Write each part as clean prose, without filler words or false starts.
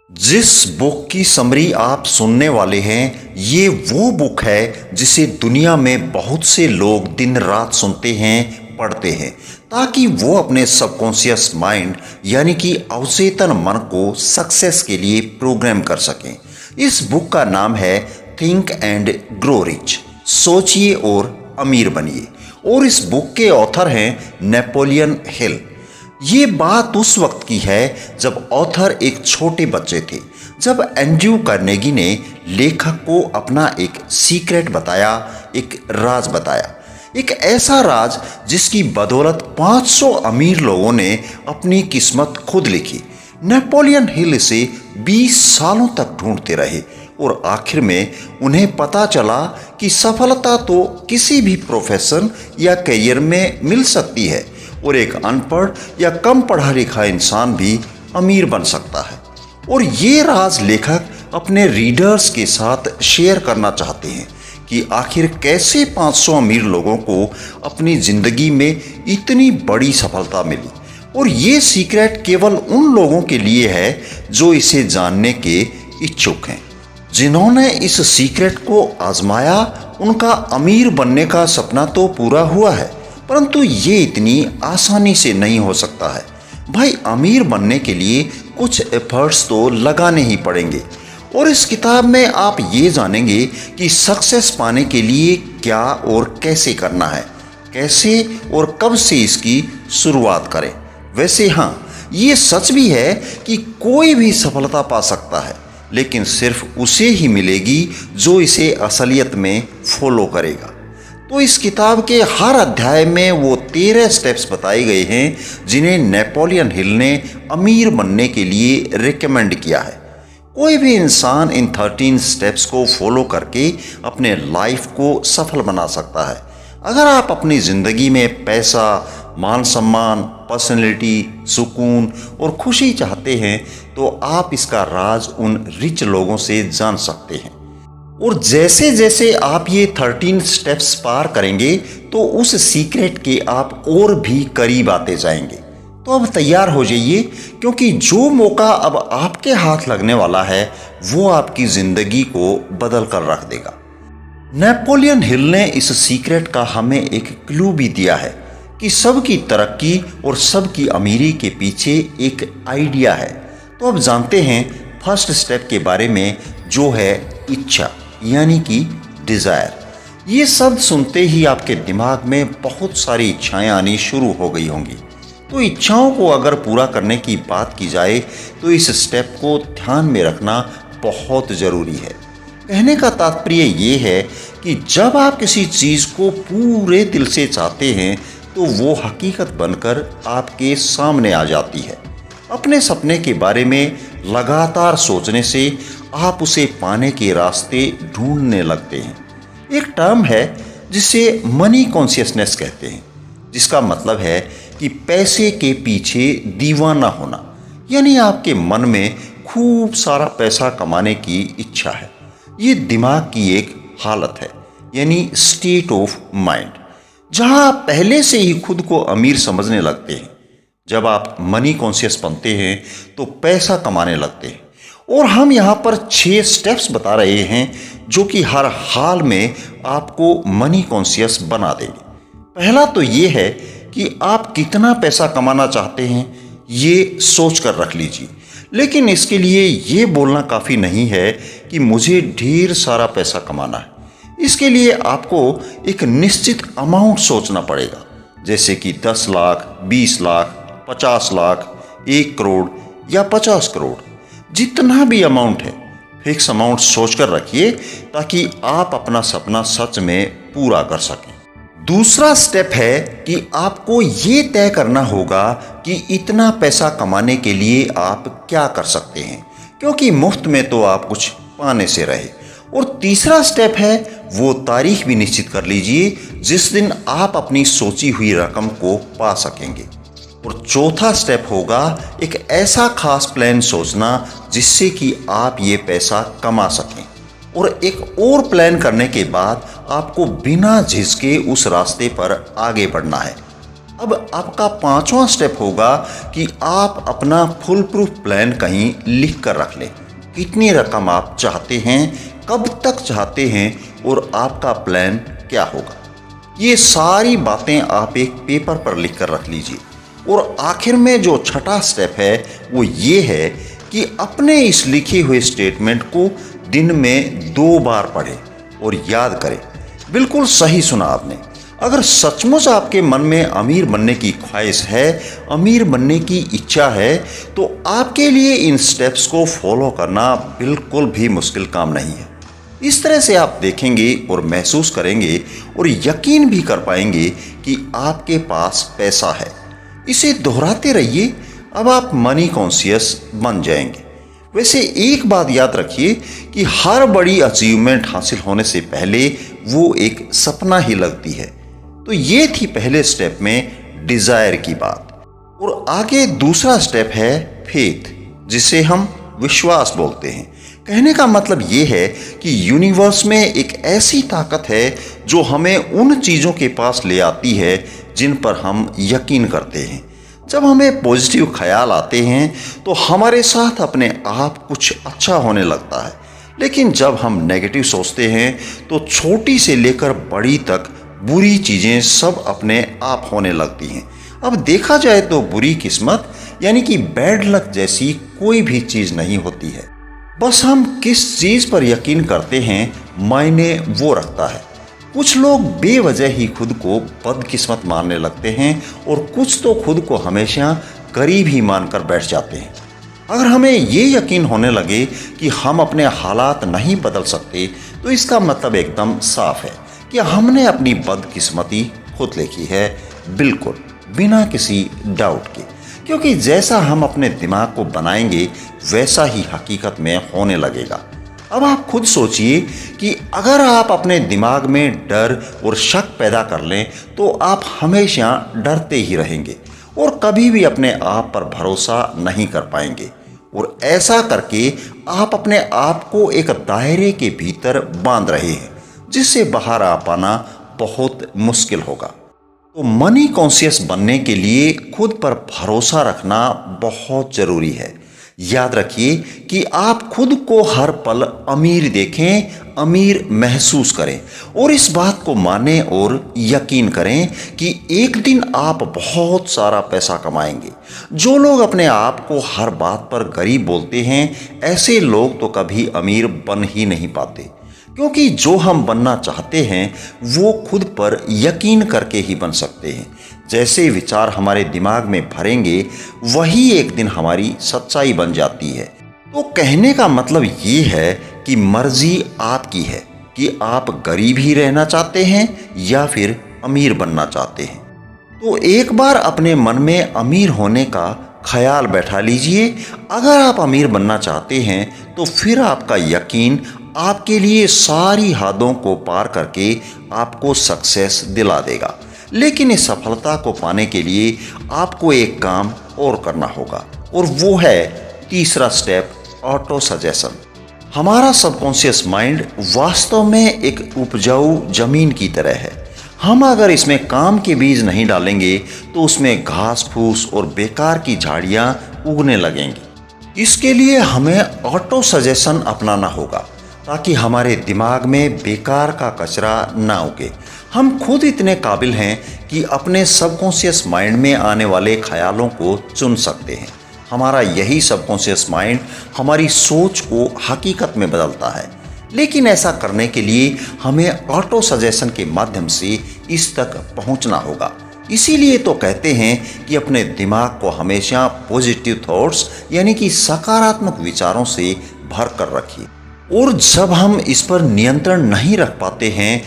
जिस बुक की समरी आप सुनने वाले हैं, ये वो बुक है जिसे दुनिया में बहुत से लोग दिन रात सुनते हैं, पढ़ते हैं, ताकि वो अपने सबकॉन्शियस माइंड यानी कि अवचेतन मन को सक्सेस के लिए प्रोग्राम कर सकें। इस बुक का नाम है थिंक एंड ग्रो रिच, सोचिए और अमीर बनिए। और इस बुक के ऑथर हैं नेपोलियन हिल। ये बात उस वक्त की है जब ऑथर एक छोटे बच्चे थे, जब एंड्रयू कार्नेगी ने लेखक को अपना एक सीक्रेट बताया, एक राज बताया, एक ऐसा राज जिसकी बदौलत 500 अमीर लोगों ने अपनी किस्मत खुद लिखी। नेपोलियन हिल इसे 20 सालों तक ढूंढते रहे और आखिर में उन्हें पता चला कि सफलता तो किसी भी प्रोफेशन या करियर में मिल सकती है और एक अनपढ़ या कम पढ़ा लिखा इंसान भी अमीर बन सकता है। और ये राज लेखक अपने रीडर्स के साथ शेयर करना चाहते हैं कि आखिर कैसे 500 अमीर लोगों को अपनी ज़िंदगी में इतनी बड़ी सफलता मिली। और ये सीक्रेट केवल उन लोगों के लिए है जो इसे जानने के इच्छुक हैं। जिन्होंने इस सीक्रेट को आजमाया, उनका अमीर बनने का सपना तो पूरा हुआ है, परंतु ये इतनी आसानी से नहीं हो सकता है। भाई, अमीर बनने के लिए कुछ एफर्ट्स तो लगाने ही पड़ेंगे। और इस किताब में आप ये जानेंगे कि सक्सेस पाने के लिए क्या और कैसे करना है, कैसे और कब से इसकी शुरुआत करें। वैसे हाँ, ये सच भी है कि कोई भी सफलता पा सकता है, लेकिन सिर्फ उसे ही मिलेगी जो इसे असलियत में फॉलो करेगा। तो इस किताब के हर अध्याय में वो 13 स्टेप्स बताए गए हैं जिन्हें नेपोलियन हिल ने अमीर बनने के लिए रिकमेंड किया है। कोई भी इंसान इन 13 स्टेप्स को फॉलो करके अपने लाइफ को सफल बना सकता है। अगर आप अपनी ज़िंदगी में पैसा, मान सम्मान, पर्सनैलिटी, सुकून और खुशी चाहते हैं तो आप इसका राज उन रिच लोगों से जान सकते हैं। और जैसे जैसे आप ये 13 स्टेप्स पार करेंगे तो उस सीक्रेट के आप और भी करीब आते जाएंगे। तो अब तैयार हो जाइए, क्योंकि जो मौका अब आपके हाथ लगने वाला है वो आपकी ज़िंदगी को बदल कर रख देगा। नेपोलियन हिल ने इस सीक्रेट का हमें एक क्लू भी दिया है कि सबकी तरक्की और सबकी अमीरी के पीछे एक आइडिया है। तो अब जानते हैं फर्स्ट स्टेप के बारे में, जो है इच्छा यानी कि डिज़ायर। ये शब्द सुनते ही आपके दिमाग में बहुत सारी इच्छाएं आनी शुरू हो गई होंगी। तो इच्छाओं को अगर पूरा करने की बात की जाए तो इस स्टेप को ध्यान में रखना बहुत ज़रूरी है। कहने का तात्पर्य ये है कि जब आप किसी चीज़ को पूरे दिल से चाहते हैं तो वो हकीकत बनकर आपके सामने आ जाती है। अपने सपने के बारे में लगातार सोचने से आप उसे पाने के रास्ते ढूंढने लगते हैं। एक टर्म है जिसे मनी कॉन्शियसनेस कहते हैं, जिसका मतलब है कि पैसे के पीछे दीवाना होना, यानी आपके मन में खूब सारा पैसा कमाने की इच्छा है। ये दिमाग की एक हालत है, यानी स्टेट ऑफ माइंड, जहां आप पहले से ही खुद को अमीर समझने लगते हैं। जब आप मनी कॉन्शियस बनते हैं तो पैसा कमाने लगते हैं। और हम यहाँ पर 6 स्टेप्स बता रहे हैं जो कि हर हाल में आपको मनी कॉन्शियस बना देंगे। पहला तो ये है कि आप कितना पैसा कमाना चाहते हैं, ये सोच कर रख लीजिए। लेकिन इसके लिए ये बोलना काफ़ी नहीं है कि मुझे ढेर सारा पैसा कमाना है। इसके लिए आपको एक निश्चित अमाउंट सोचना पड़ेगा, जैसे कि 10 लाख, 20 लाख, 50 लाख, 1 करोड़ या 50 करोड़, जितना भी अमाउंट है फिक्स अमाउंट सोच कर रखिए ताकि आप अपना सपना सच में पूरा कर सकें। दूसरा स्टेप है कि आपको ये तय करना होगा कि इतना पैसा कमाने के लिए आप क्या कर सकते हैं, क्योंकि मुफ्त में तो आप कुछ पाने से रहे। और तीसरा स्टेप है, वो तारीख भी निश्चित कर लीजिए जिस दिन आप अपनी सोची हुई रकम को पा सकेंगे। और चौथा स्टेप होगा एक ऐसा खास प्लान सोचना जिससे कि आप ये पैसा कमा सकें। और एक और प्लान करने के बाद आपको बिना झिझके उस रास्ते पर आगे बढ़ना है। अब आपका पांचवा स्टेप होगा कि आप अपना फुल प्रूफ प्लान कहीं लिख कर रख लें। कितनी रकम आप चाहते हैं, कब तक चाहते हैं और आपका प्लान क्या होगा। ये सारी बातें आप एक पेपर पर लिख कर रख लीजिए। और आखिर में जो छठा स्टेप है वो ये है कि अपने इस लिखे हुए स्टेटमेंट को दिन में 2 बार पढ़ें और याद करें। बिल्कुल सही सुना आपने। अगर सचमुच आपके मन में अमीर बनने की ख्वाहिश है, अमीर बनने की इच्छा है, तो आपके लिए इन स्टेप्स को फॉलो करना बिल्कुल भी मुश्किल काम नहीं है। इस तरह से आप देखेंगे और महसूस करेंगे और यकीन भी कर पाएंगे कि आपके पास पैसा है। इसे दोहराते रहिए, अब आप मनी कॉन्शियस बन जाएंगे। वैसे एक बात याद रखिए कि हर बड़ी अचीवमेंट हासिल होने से पहले वो एक सपना ही लगती है। तो ये थी पहले स्टेप में डिजायर की बात। और आगे दूसरा स्टेप है फेथ, जिसे हम विश्वास बोलते हैं। कहने का मतलब ये है कि यूनिवर्स में एक ऐसी ताकत है जो हमें उन चीज़ों के पास ले आती है जिन पर हम यकीन करते हैं। जब हमें पॉजिटिव ख्याल आते हैं तो हमारे साथ अपने आप कुछ अच्छा होने लगता है, लेकिन जब हम नेगेटिव सोचते हैं तो छोटी से लेकर बड़ी तक बुरी चीज़ें सब अपने आप होने लगती हैं। अब देखा जाए तो बुरी किस्मत यानी कि बैड लक जैसी कोई भी चीज़ नहीं होती है। बस हम किस चीज़ पर यकीन करते हैं मायने वो रखता है। कुछ लोग बेवजह ही खुद को बदकिस्मत मानने लगते हैं और कुछ तो खुद को हमेशा गरीब ही मानकर बैठ जाते हैं। अगर हमें ये यकीन होने लगे कि हम अपने हालात नहीं बदल सकते तो इसका मतलब एकदम साफ है कि हमने अपनी बदकिस्मती खुद लिखी है, बिल्कुल बिना किसी डाउट के। क्योंकि जैसा हम अपने दिमाग को बनाएंगे वैसा ही हकीकत में होने लगेगा। अब आप खुद सोचिए कि अगर आप अपने दिमाग में डर और शक पैदा कर लें तो आप हमेशा डरते ही रहेंगे और कभी भी अपने आप पर भरोसा नहीं कर पाएंगे। और ऐसा करके आप अपने आप को एक दायरे के भीतर बांध रहे हैं जिससे बाहर आ पाना बहुत मुश्किल होगा। तो मनी कॉन्शियस बनने के लिए खुद पर भरोसा रखना बहुत ज़रूरी है। याद रखिए कि आप खुद को हर पल अमीर देखें, अमीर महसूस करें और इस बात को मानें और यकीन करें कि एक दिन आप बहुत सारा पैसा कमाएंगे। जो लोग अपने आप को हर बात पर गरीब बोलते हैं, ऐसे लोग तो कभी अमीर बन ही नहीं पाते। क्योंकि जो हम बनना चाहते हैं वो खुद पर यकीन करके ही बन सकते हैं। जैसे विचार हमारे दिमाग में भरेंगे वही एक दिन हमारी सच्चाई बन जाती है। तो कहने का मतलब ये है कि मर्जी आपकी है कि आप गरीब ही रहना चाहते हैं या फिर अमीर बनना चाहते हैं। तो एक बार अपने मन में अमीर होने का ख्याल बैठा लीजिए। अगर आप अमीर बनना चाहते हैं तो फिर आपका यकीन आपके लिए सारी हदों को पार करके आपको सक्सेस दिला देगा। लेकिन इस सफलता को पाने के लिए आपको एक काम और करना होगा और वो है तीसरा स्टेप, ऑटो सजेशन। हमारा सबकॉन्शियस माइंड वास्तव में एक उपजाऊ जमीन की तरह है। हम अगर इसमें काम के बीज नहीं डालेंगे तो उसमें घास फूस और बेकार की झाड़ियाँ उगने लगेंगी। इसके लिए हमें ऑटो सजेशन अपनाना होगा ताकि हमारे दिमाग में बेकार का कचरा ना उगे। हम खुद इतने काबिल हैं कि अपने सबकॉन्शियस माइंड में आने वाले ख्यालों को चुन सकते हैं। हमारा यही सबकॉन्शियस माइंड हमारी सोच को हकीकत में बदलता है। लेकिन ऐसा करने के लिए हमें ऑटो सजेशन के माध्यम से इस तक पहुंचना होगा। इसीलिए तो कहते हैं कि अपने दिमाग को हमेशा पॉजिटिव थॉट्स यानी कि सकारात्मक विचारों से भर कर रखिए। और जब हम इस पर नियंत्रण नहीं रख पाते हैं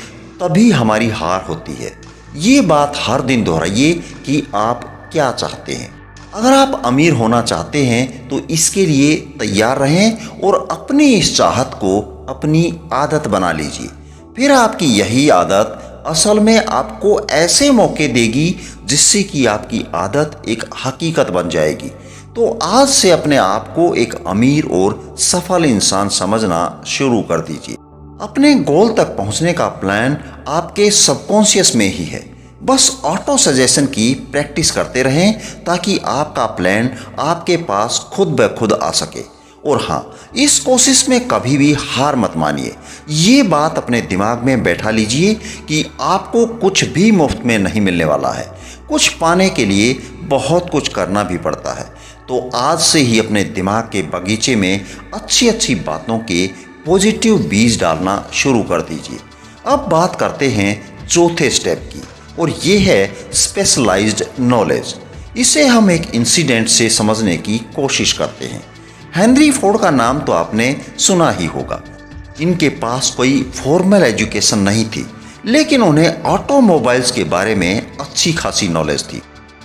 तभी हमारी हार होती है। ये बात हर दिन दोहराइए कि आप क्या चाहते हैं। अगर आप अमीर होना चाहते हैं तो इसके लिए तैयार रहें और अपनी इस चाहत को अपनी आदत बना लीजिए। फिर आपकी यही आदत असल में आपको ऐसे मौके देगी जिससे कि आपकी आदत एक हकीकत बन जाएगी। तो आज से अपने आप को एक अमीर और सफल इंसान समझना शुरू कर दीजिए। अपने गोल तक पहुंचने का प्लान आपके सबकॉन्शियस में ही है। बस ऑटो सजेशन की प्रैक्टिस करते रहें ताकि आपका प्लान आपके पास खुद ब खुद आ सके। और हाँ, इस कोशिश में कभी भी हार मत मानिए। ये बात अपने दिमाग में बैठा लीजिए कि आपको कुछ भी मुफ्त में नहीं मिलने वाला है। कुछ पाने के लिए बहुत कुछ करना भी पड़ता है। तो आज से ही अपने दिमाग के बगीचे में अच्छी अच्छी बातों के पॉजिटिव बीज डालना शुरू कर दीजिए। अब बात करते हैं चौथे स्टेप की, और ये है स्पेशलाइज्ड नॉलेज। इसे हम एक इंसिडेंट से समझने की कोशिश करते हैं। हेनरी फोर्ड का नाम तो आपने सुना ही होगा। इनके पास कोई फॉर्मल एजुकेशन नहीं थी, लेकिन उन्हें ऑटोमोबाइल्स के बारे में अच्छी खासी नॉलेज थी।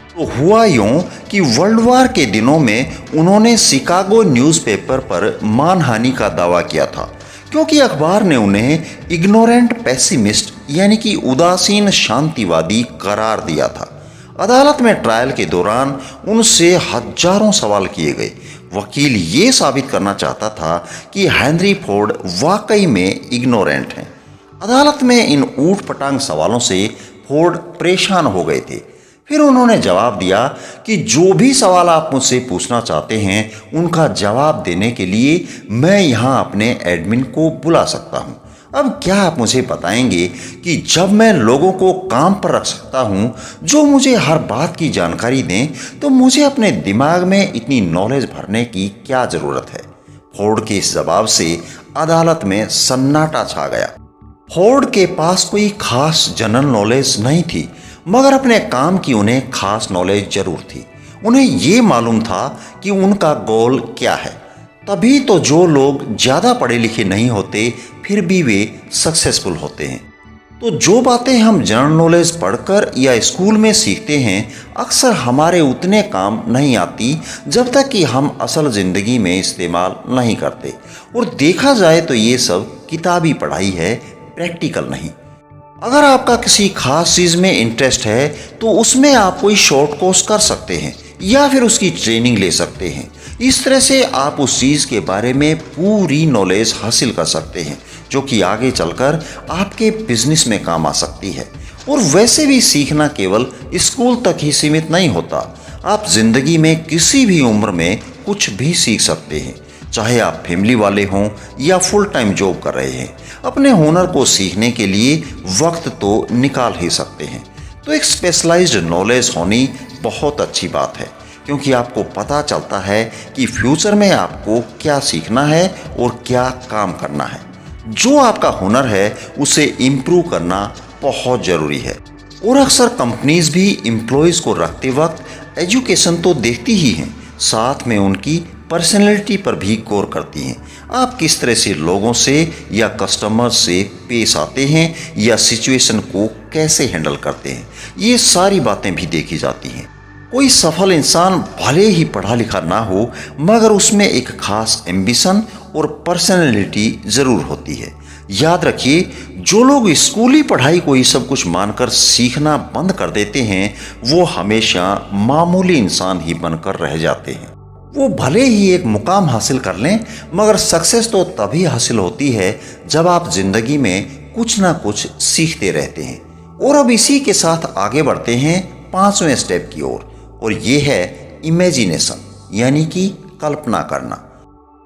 तो हुआ यूं कि वर्ल्ड वार के दिनों में उन्होंने शिकागो न्यूज़पेपर पर मानहानि का दावा किया था, क्योंकि अखबार ने उन्हें इग्नोरेंट पेसिमिस्ट यानी कि उदासीन शांतिवादी करार दिया था। अदालत में ट्रायल के दौरान उनसे हजारों सवाल किए गए। वकील ये साबित करना चाहता था कि हेनरी फोर्ड वाकई में इग्नोरेंट हैं। अदालत में इन ऊट पटांग सवालों से फोर्ड परेशान हो गए थे। फिर उन्होंने जवाब दिया कि जो भी सवाल आप मुझसे पूछना चाहते हैं उनका जवाब देने के लिए मैं यहाँ अपने एडमिन को बुला सकता हूँ। अब क्या आप मुझे बताएंगे कि जब मैं लोगों को काम पर रख सकता हूँ जो मुझे हर बात की जानकारी दें, तो मुझे अपने दिमाग में इतनी नॉलेज भरने की क्या ज़रूरत है। फोर्ड के इस जवाब से अदालत में सन्नाटा छा गया। फोर्ड के पास कोई खास जनरल नॉलेज नहीं थी, मगर अपने काम की उन्हें खास नॉलेज जरूर थी। उन्हें ये मालूम था कि उनका गोल क्या है। तभी तो जो लोग ज़्यादा पढ़े लिखे नहीं होते फिर भी वे सक्सेसफुल होते हैं। तो जो बातें हम जनरल नॉलेज पढ़कर या स्कूल में सीखते हैं अक्सर हमारे उतने काम नहीं आती जब तक कि हम असल ज़िंदगी में इस्तेमाल नहीं करते। और देखा जाए तो ये सब किताबी पढ़ाई है, प्रैक्टिकल नहीं। अगर आपका किसी खास चीज़ में इंटरेस्ट है तो उसमें आप कोई शॉर्ट कोर्स कर सकते हैं या फिर उसकी ट्रेनिंग ले सकते हैं। इस तरह से आप उस चीज़ के बारे में पूरी नॉलेज हासिल कर सकते हैं जो कि आगे चलकर आपके बिजनेस में काम आ सकती है। और वैसे भी सीखना केवल स्कूल तक ही सीमित नहीं होता। आप जिंदगी में किसी भी उम्र में कुछ भी सीख सकते हैं, चाहे आप फैमिली वाले हों या फुल टाइम जॉब कर रहे हैं। अपने हुनर को सीखने के लिए वक्त तो निकाल ही सकते हैं। तो एक स्पेशलाइज्ड नॉलेज होनी बहुत अच्छी बात है, क्योंकि आपको पता चलता है कि फ्यूचर में आपको क्या सीखना है और क्या काम करना है। जो आपका हुनर है उसे इम्प्रूव करना बहुत ज़रूरी है। और अक्सर कंपनीज भी एम्प्लॉयज़ को रखते वक्त एजुकेशन तो देखती ही हैं, साथ में उनकी पर्सनैलिटी पर भी गौर करती हैं। आप किस तरह से लोगों से या कस्टमर से पेश आते हैं या सिचुएशन को कैसे हैंडल करते हैं, ये सारी बातें भी देखी जाती हैं। कोई सफल इंसान भले ही पढ़ा लिखा ना हो, मगर उसमें एक खास एम्बिशन और पर्सनैलिटी ज़रूर होती है। याद रखिए, जो लोग स्कूली पढ़ाई को ही सब कुछ मानकर सीखना बंद कर देते हैं वो हमेशा मामूली इंसान ही बनकर रह जाते हैं। वो भले ही एक मुकाम हासिल कर लें, मगर सक्सेस तो तभी हासिल होती है जब आप ज़िंदगी में कुछ ना कुछ सीखते रहते हैं। और अब इसी के साथ आगे बढ़ते हैं 5वें स्टेप की ओर, और ये है इमेजिनेशन यानी कि कल्पना करना।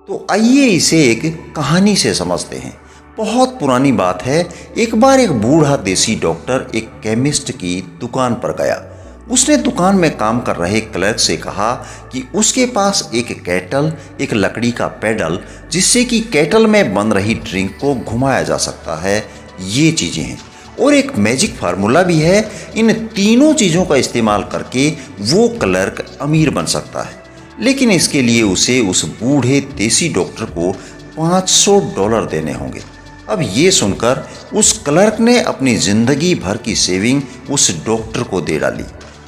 तो आइए इसे एक कहानी से समझते हैं। बहुत पुरानी बात है। एक बार एक बूढ़ा देसी डॉक्टर एक केमिस्ट की दुकान पर गया। उसने दुकान में काम कर रहे क्लर्क से कहा कि उसके पास एक केटल, एक लकड़ी का पेडल जिससे कि केटल में बन रही ड्रिंक को घुमाया जा सकता है, ये चीज़ें हैं, और एक मैजिक फार्मूला भी है। इन तीनों चीज़ों का इस्तेमाल करके वो क्लर्क अमीर बन सकता है, लेकिन इसके लिए उसे उस बूढ़े देसी डॉक्टर को $500 देने होंगे। अब ये सुनकर उस क्लर्क ने अपनी ज़िंदगी भर की सेविंग उस डॉक्टर को दे डाली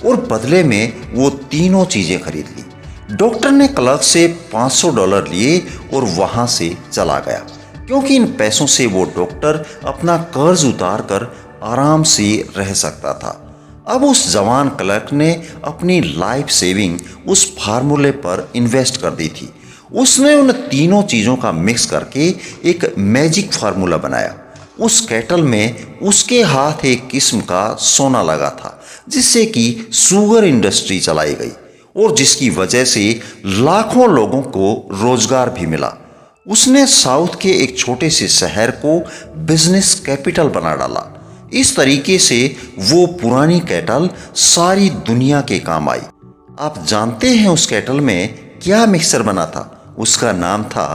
और बदले में वो तीनों चीज़ें खरीद ली। डॉक्टर ने क्लर्क से $500 लिए और वहाँ से चला गया, क्योंकि इन पैसों से वो डॉक्टर अपना कर्ज उतार कर आराम से रह सकता था। अब उस जवान क्लर्क ने अपनी लाइफ सेविंग उस फार्मूले पर इन्वेस्ट कर दी थी। उसने उन तीनों चीज़ों का मिक्स करके एक मैजिक फार्मूला बनाया। उस केटल में उसके हाथ एक किस्म का सोना लगा था, जिससे कि शुगर इंडस्ट्री चलाई गई और जिसकी वजह से लाखों लोगों को रोजगार भी मिला। उसने साउथ के एक छोटे से शहर को बिजनेस कैपिटल बना डाला। इस तरीके से वो पुरानी केटल सारी दुनिया के काम आई। आप जानते हैं उस केटल में क्या मिक्सर बना था? उसका नाम था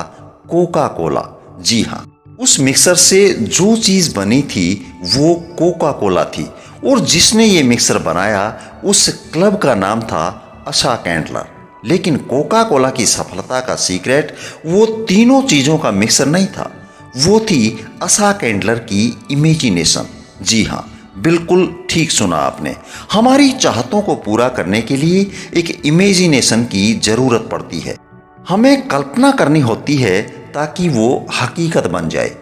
कोका कोला। जी हाँ, उस मिक्सर से जो चीज बनी थी वो कोका कोला थी और जिसने ये मिक्सर बनाया उस क्लब का नाम था आशा कैंडलर। लेकिन कोका कोला की सफलता का सीक्रेट वो तीनों चीजों का मिक्सर नहीं था, वो थी आशा कैंडलर की इमेजिनेशन। जी हाँ, बिल्कुल ठीक सुना आपने। हमारी चाहतों को पूरा करने के लिए एक इमेजिनेशन की जरूरत पड़ती है। हमें कल्पना करनी होती है ताकि वो हकीकत बन जाए।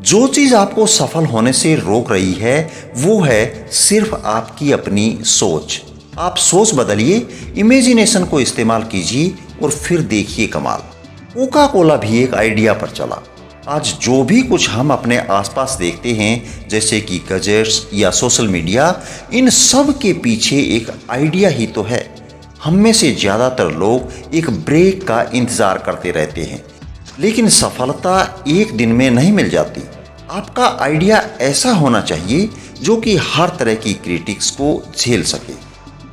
जो चीज आपको सफल होने से रोक रही है वो है सिर्फ आपकी अपनी सोच। आप सोच बदलिए, इमेजिनेशन को इस्तेमाल कीजिए और फिर देखिए कमाल। कोका कोला भी एक आइडिया पर चला। आज जो भी कुछ हम अपने आसपास देखते हैं, जैसे कि गैजेट्स या सोशल मीडिया, इन सब के पीछे एक आइडिया ही तो है। हम में से ज़्यादातर लोग एक ब्रेक का इंतज़ार करते रहते हैं, लेकिन सफलता एक दिन में नहीं मिल जाती। आपका आइडिया ऐसा होना चाहिए जो कि हर तरह की क्रिटिक्स को झेल सके।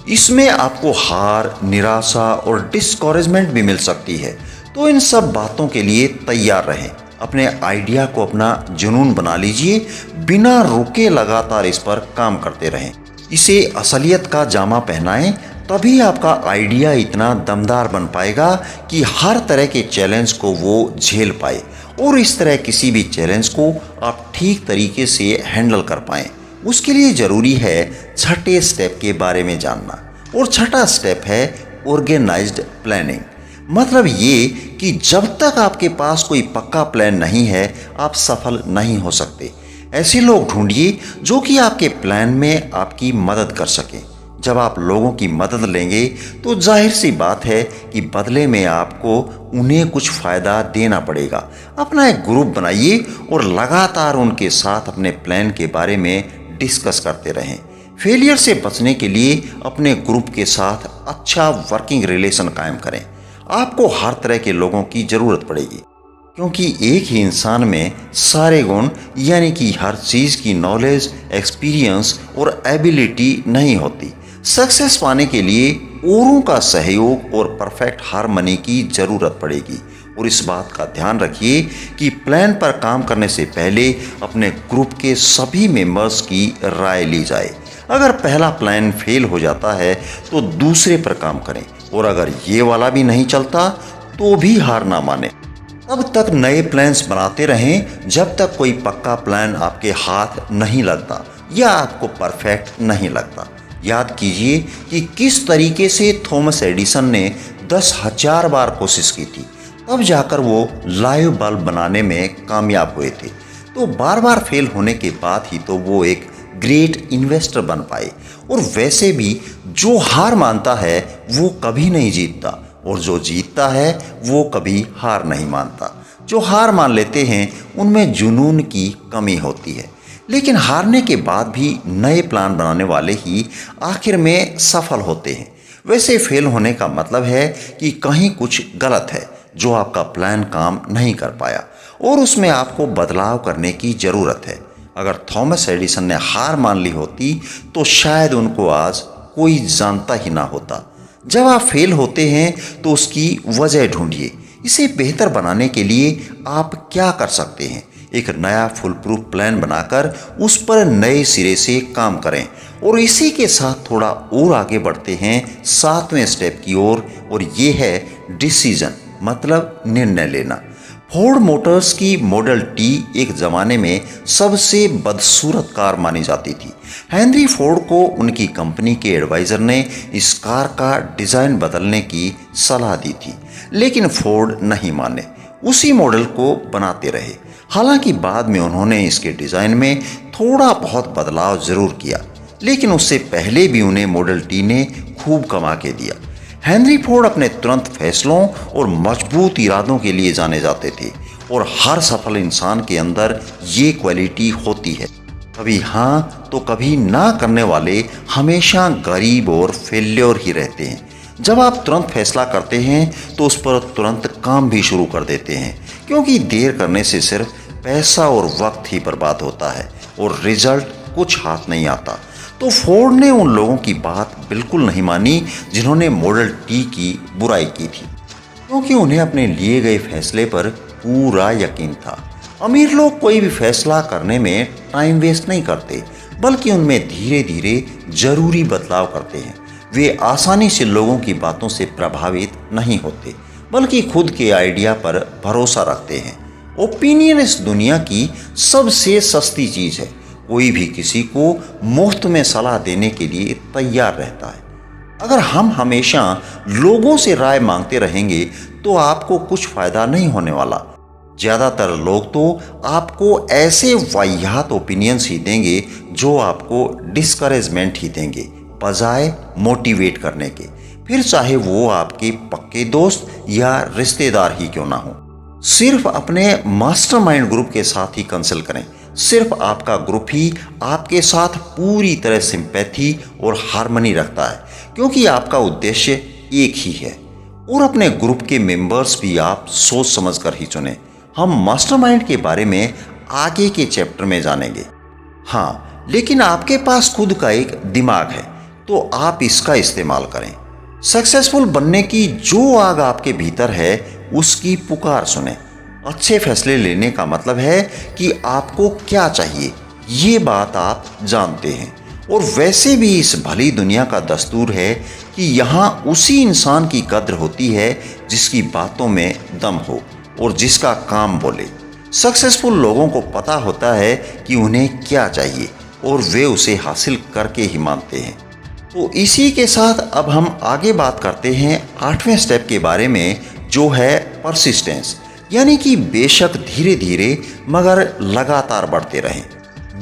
इसमें आपको हार, निराशा और डिस्करेजमेंट भी मिल सकती है। तो इन सब बातों के लिए तैयार रहें। अपने आइडिया को अपना जुनून बना लीजिए, बिना रुके लगातार इस पर काम करते रहें। इसे असलियत का जामा पहनाएं, तभी आपका आइडिया इतना दमदार बन पाएगा कि हर तरह के चैलेंज को वो झेल पाए और इस तरह किसी भी चैलेंज को आप ठीक तरीके से हैंडल कर पाएं। उसके लिए ज़रूरी है छठे स्टेप के बारे में जानना, और छठा स्टेप है ऑर्गेनाइज्ड प्लानिंग। मतलब ये कि जब तक आपके पास कोई पक्का प्लान नहीं है, आप सफल नहीं हो सकते। ऐसे लोग ढूंढिए जो कि आपके प्लान में आपकी मदद कर सकें। जब आप लोगों की मदद लेंगे तो जाहिर सी बात है कि बदले में आपको उन्हें कुछ फ़ायदा देना पड़ेगा। अपना एक ग्रुप बनाइए और लगातार उनके साथ अपने प्लान के बारे में डिस्कस करते रहें। फेलियर से बचने के लिए अपने ग्रुप के साथ अच्छा वर्किंग रिलेशन कायम करें। आपको हर तरह के लोगों की ज़रूरत पड़ेगी, क्योंकि एक ही इंसान में सारे गुण यानी कि हर चीज़ की नॉलेज, एक्सपीरियंस और एबिलिटी नहीं होती। सक्सेस पाने के लिए औरों का सहयोग और परफेक्ट हार्मनी की ज़रूरत पड़ेगी। और इस बात का ध्यान रखिए कि प्लान पर काम करने से पहले अपने ग्रुप के सभी मेंबर्स की राय ली जाए। अगर पहला प्लान फेल हो जाता है तो दूसरे पर काम करें, और अगर ये वाला भी नहीं चलता तो भी हार ना माने। तब तक नए प्लान्स बनाते रहें जब तक कोई पक्का प्लान आपके हाथ नहीं लगता या आपको परफेक्ट नहीं लगता। याद कीजिए कि किस तरीके से थॉमस एडिसन ने 10,000 बार कोशिश की थी, तब जाकर वो लाइव बल्ब बनाने में कामयाब हुए थे। तो बार बार फेल होने के बाद ही तो वो एक ग्रेट इन्वेस्टर बन पाए। और वैसे भी जो हार मानता है वो कभी नहीं जीतता, और जो जीतता है वो कभी हार नहीं मानता। जो हार मान लेते हैं उनमें जुनून की कमी होती है, लेकिन हारने के बाद भी नए प्लान बनाने वाले ही आखिर में सफल होते हैं। वैसे फेल होने का मतलब है कि कहीं कुछ गलत है, जो आपका प्लान काम नहीं कर पाया और उसमें आपको बदलाव करने की ज़रूरत है। अगर थॉमस एडिसन ने हार मान ली होती तो शायद उनको आज कोई जानता ही ना होता। जब आप फेल होते हैं तो उसकी वजह ढूंढिए। इसे बेहतर बनाने के लिए आप क्या कर सकते हैं? एक नया फुल प्रूफ प्लान बनाकर उस पर नए सिरे से काम करें। और इसी के साथ थोड़ा और आगे बढ़ते हैं 7वें स्टेप की ओर, और ये है डिसीजन, मतलब निर्णय लेना। फोर्ड मोटर्स की मॉडल टी एक ज़माने में सबसे बदसूरत कार मानी जाती थी। हेनरी फोर्ड को उनकी कंपनी के एडवाइज़र ने इस कार का डिज़ाइन बदलने की सलाह दी थी, लेकिन फोर्ड नहीं माने, उसी मॉडल को बनाते रहे। हालांकि बाद में उन्होंने इसके डिज़ाइन में थोड़ा बहुत बदलाव ज़रूर किया, लेकिन उससे पहले भी उन्हें मॉडल टी ने खूब कमा के दिया। हेनरी फोर्ड अपने तुरंत फैसलों और मजबूत इरादों के लिए जाने जाते थे। और हर सफल इंसान के अंदर ये क्वालिटी होती है। कभी हाँ तो कभी ना करने वाले हमेशा गरीब और फेल्योर ही रहते हैं। जब आप तुरंत फैसला करते हैं तो उस पर तुरंत काम भी शुरू कर देते हैं, क्योंकि देर करने से सिर्फ पैसा और वक्त ही बर्बाद होता है और रिजल्ट कुछ हाथ नहीं आता। तो फोर्ड ने उन लोगों की बात बिल्कुल नहीं मानी जिन्होंने मॉडल टी की बुराई की थी, क्योंकि उन्हें अपने लिए गए फैसले पर पूरा यकीन था। अमीर लोग कोई भी फैसला करने में टाइम वेस्ट नहीं करते, बल्कि उनमें धीरे धीरे जरूरी बदलाव करते हैं। वे आसानी से लोगों की बातों से प्रभावित नहीं होते, बल्कि खुद के आइडिया पर भरोसा रखते हैं। ओपिनियन इस दुनिया की सबसे सस्ती चीज है। कोई भी किसी को मुफ्त में सलाह देने के लिए तैयार रहता है। अगर हम हमेशा लोगों से राय मांगते रहेंगे तो आपको कुछ फायदा नहीं होने वाला। ज़्यादातर लोग तो आपको ऐसे वाहियात ओपिनियंस ही देंगे जो आपको डिस्करेजमेंट ही देंगे, बजाय मोटिवेट करने के। फिर चाहे वो आपके पक्के दोस्त या रिश्तेदार ही क्यों ना हो। सिर्फ अपने मास्टरमाइंड ग्रुप के साथ ही कंसल्ट करें। सिर्फ आपका ग्रुप ही आपके साथ पूरी तरह सिंपैथी और हार्मनी रखता है, क्योंकि आपका उद्देश्य एक ही है। और अपने ग्रुप के मेंबर्स भी आप सोच समझ कर ही चुनें। हम मास्टरमाइंड के बारे में आगे के चैप्टर में जानेंगे। हाँ, लेकिन आपके पास खुद का एक दिमाग है, तो आप इसका इस्तेमाल करें। सक्सेसफुल बनने की जो आग आपके भीतर है उसकी पुकार सुने। अच्छे फैसले लेने का मतलब है कि आपको क्या चाहिए ये बात आप जानते हैं। और वैसे भी इस भली दुनिया का दस्तूर है कि यहाँ उसी इंसान की कद्र होती है जिसकी बातों में दम हो और जिसका काम बोले। सक्सेसफुल लोगों को पता होता है कि उन्हें क्या चाहिए और वे उसे हासिल करके ही मानते हैं। तो इसी के साथ अब हम आगे बात करते हैं 8वें स्टेप के बारे में, जो है परसिस्टेंस, यानी कि बेशक धीरे धीरे मगर लगातार बढ़ते रहें।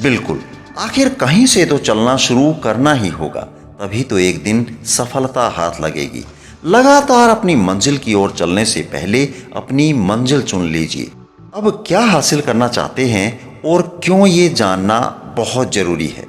बिल्कुल, आखिर कहीं से तो चलना शुरू करना ही होगा, तभी तो एक दिन सफलता हाथ लगेगी। लगातार अपनी मंजिल की ओर चलने से पहले अपनी मंजिल चुन लीजिए। अब क्या हासिल करना चाहते हैं और क्यों, ये जानना बहुत जरूरी है।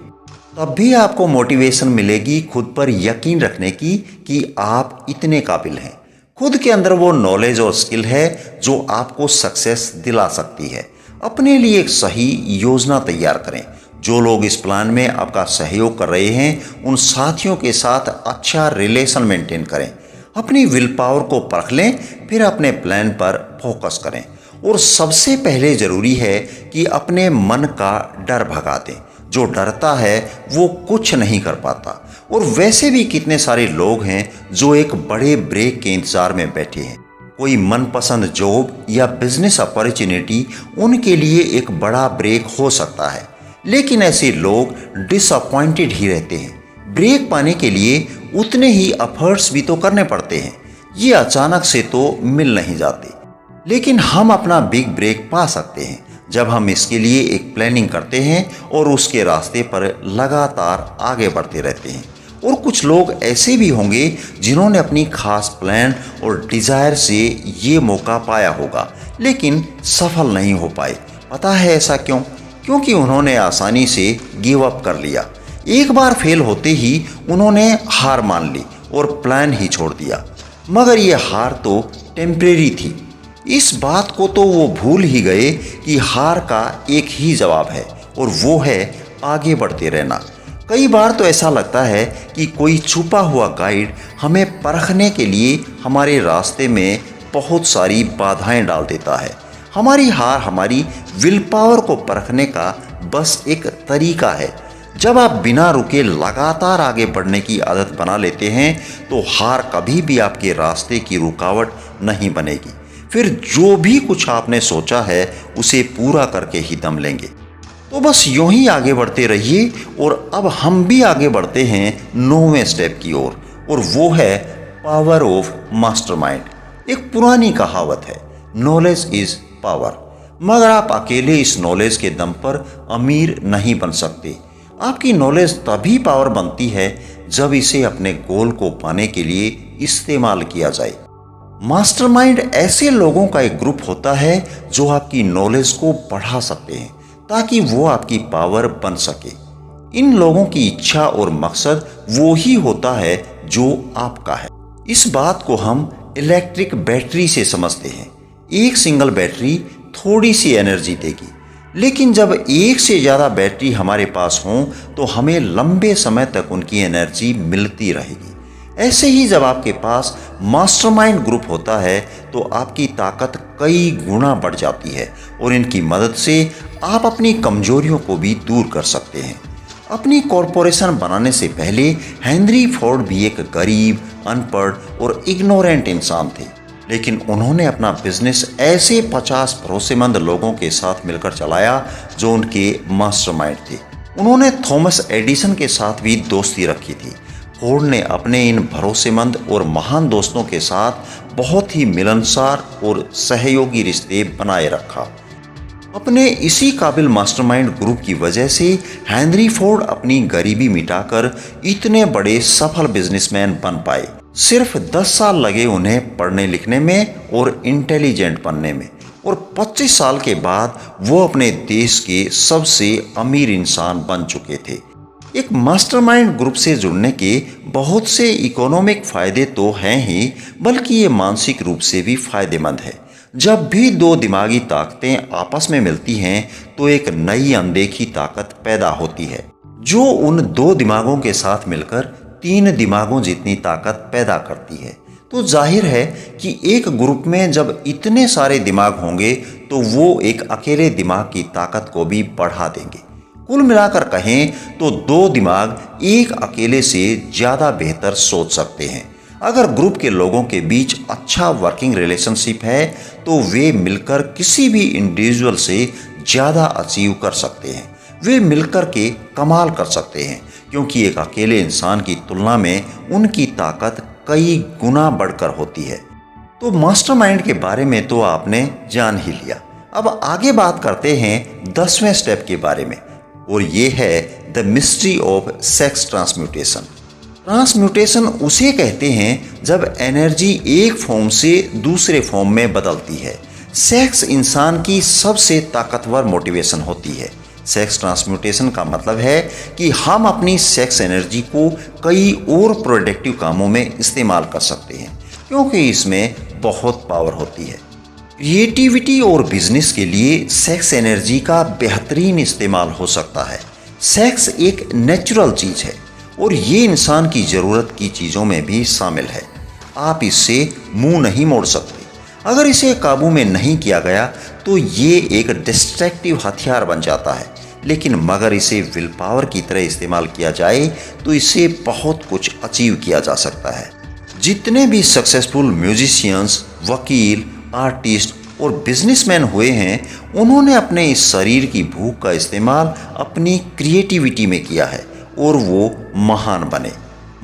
तब भी आपको मोटिवेशन मिलेगी खुद पर यकीन रखने की कि आप इतने काबिल हैं। खुद के अंदर वो नॉलेज और स्किल है जो आपको सक्सेस दिला सकती है। अपने लिए एक सही योजना तैयार करें। जो लोग इस प्लान में आपका सहयोग कर रहे हैं उन साथियों के साथ अच्छा रिलेशन मेंटेन करें। अपनी विल पावर को परख लें, फिर अपने प्लान पर फोकस करें। और सबसे पहले जरूरी है कि अपने मन का डर भगा दें। जो डरता है वो कुछ नहीं कर पाता। और वैसे भी कितने सारे लोग हैं जो एक बड़े ब्रेक के इंतजार में बैठे हैं। कोई मनपसंद जॉब या बिजनेस अपॉर्चुनिटी उनके लिए एक बड़ा ब्रेक हो सकता है, लेकिन ऐसे लोग डिसअपॉइंटेड ही रहते हैं। ब्रेक पाने के लिए उतने ही एफर्ट्स भी तो करने पड़ते हैं। ये अचानक से तो मिल नहीं जाते, लेकिन हम अपना बिग ब्रेक पा सकते हैं जब हम इसके लिए एक प्लानिंग करते हैं और उसके रास्ते पर लगातार आगे बढ़ते रहते हैं। और कुछ लोग ऐसे भी होंगे जिन्होंने अपनी खास प्लान और डिजायर से ये मौका पाया होगा, लेकिन सफल नहीं हो पाए। पता है ऐसा क्यों? क्योंकि उन्होंने आसानी से गिव अप कर लिया। एक बार फेल होते ही उन्होंने हार मान ली और प्लान ही छोड़ दिया। मगर ये हार तो टेम्परेरी थी। इस बात को तो वो भूल ही गए कि हार का एक ही जवाब है, और वो है आगे बढ़ते रहना। कई बार तो ऐसा लगता है कि कोई छुपा हुआ गाइड हमें परखने के लिए हमारे रास्ते में बहुत सारी बाधाएं डाल देता है। हमारी हार हमारी विल पावर को परखने का बस एक तरीका है। जब आप बिना रुके लगातार आगे बढ़ने की आदत बना लेते हैं तो हार कभी भी आपके रास्ते की रुकावट नहीं बनेगी। फिर जो भी कुछ आपने सोचा है उसे पूरा करके ही दम लेंगे। तो बस यूं ही आगे बढ़ते रहिए। और अब हम भी आगे बढ़ते हैं 9वें स्टेप की ओर, और वो है पावर ऑफ मास्टरमाइंड। एक पुरानी कहावत है, नॉलेज इज पावर। मगर आप अकेले इस नॉलेज के दम पर अमीर नहीं बन सकते। आपकी नॉलेज तभी पावर बनती है जब इसे अपने गोल को पाने के लिए इस्तेमाल किया जाए। मास्टरमाइंड ऐसे लोगों का एक ग्रुप होता है जो आपकी नॉलेज को बढ़ा सकते हैं ताकि वो आपकी पावर बन सके। इन लोगों की इच्छा और मकसद वो ही होता है जो आपका है। इस बात को हम इलेक्ट्रिक बैटरी से समझते हैं। एक सिंगल बैटरी थोड़ी सी एनर्जी देगी, लेकिन जब एक से ज़्यादा बैटरी हमारे पास हों तो हमें लंबे समय तक उनकी एनर्जी मिलती रहेगी। ऐसे ही जब आपके पास मास्टरमाइंड ग्रुप होता है तो आपकी ताकत कई गुना बढ़ जाती है और इनकी मदद से आप अपनी कमजोरियों को भी दूर कर सकते हैं। अपनी कॉरपोरेशन बनाने से पहले हेनरी फोर्ड भी एक गरीब, अनपढ़ और इग्नोरेंट इंसान थे, लेकिन उन्होंने अपना बिजनेस ऐसे 50 भरोसेमंद लोगों के साथ मिलकर चलाया जो उनके मास्टरमाइंड थे। उन्होंने थॉमस एडिसन के साथ भी दोस्ती रखी थी। फोर्ड ने अपने इन भरोसेमंद और महान दोस्तों के साथ बहुत ही मिलनसार और सहयोगी रिश्ते बनाए रखा। अपने इसी काबिल मास्टरमाइंड ग्रुप की वजह से हेनरी फोर्ड अपनी गरीबी मिटाकर इतने बड़े सफल बिजनेसमैन बन पाए। सिर्फ 10 साल लगे उन्हें पढ़ने लिखने में और इंटेलिजेंट बनने में, और 25 साल के बाद वो अपने देश के सबसे अमीर इंसान बन चुके थे। एक मास्टरमाइंड ग्रुप से जुड़ने के बहुत से इकोनॉमिक फायदे तो हैं ही, बल्कि ये मानसिक रूप से भी फायदेमंद है। जब भी दो दिमागी ताकतें आपस में मिलती हैं तो एक नई अनदेखी ताकत पैदा होती है, जो उन दो दिमागों के साथ मिलकर 3 दिमागों जितनी ताकत पैदा करती है। तो जाहिर है कि एक ग्रुप में जब इतने सारे दिमाग होंगे तो वो एक अकेले दिमाग की ताकत को भी बढ़ा देंगे। कुल मिलाकर कहें तो 2 दिमाग एक अकेले से ज़्यादा बेहतर सोच सकते हैं। अगर ग्रुप के लोगों के बीच अच्छा वर्किंग रिलेशनशिप है तो वे मिलकर किसी भी इंडिविजुअल से ज़्यादा अचीव कर सकते हैं। वे मिलकर के कमाल कर सकते हैं, क्योंकि एक अकेले इंसान की तुलना में उनकी ताकत कई गुना बढ़कर होती है। तो मास्टरमाइंड के बारे में तो आपने जान ही लिया। अब आगे बात करते हैं 10वें स्टेप के बारे में, और ये है the mystery of sex transmutation. Transmutation उसे कहते हैं जब एनर्जी एक फॉर्म से दूसरे फॉर्म में बदलती है। सेक्स इंसान की सबसे ताकतवर मोटिवेशन होती है। सेक्स ट्रांसम्यूटेशन का मतलब है कि हम अपनी सेक्स एनर्जी को कई और प्रोडक्टिव कामों में इस्तेमाल कर सकते हैं, क्योंकि इसमें बहुत पावर होती है। क्रिएटिविटी और बिजनेस के लिए सेक्स एनर्जी का बेहतरीन इस्तेमाल हो सकता है। सेक्स एक नेचुरल चीज़ है और ये इंसान की ज़रूरत की चीज़ों में भी शामिल है। आप इससे मुंह नहीं मोड़ सकते। अगर इसे काबू में नहीं किया गया तो ये एक डिस्ट्रैक्टिव हथियार बन जाता है, लेकिन मगर इसे विल पावर की तरह इस्तेमाल किया जाए तो इससे बहुत कुछ अचीव किया जा सकता है। जितने भी सक्सेसफुल म्यूजिशियंस, वकील, आर्टिस्ट और बिजनेसमैन हुए हैं, उन्होंने अपने इस शरीर की भूख का इस्तेमाल अपनी क्रिएटिविटी में किया है और वो महान बने।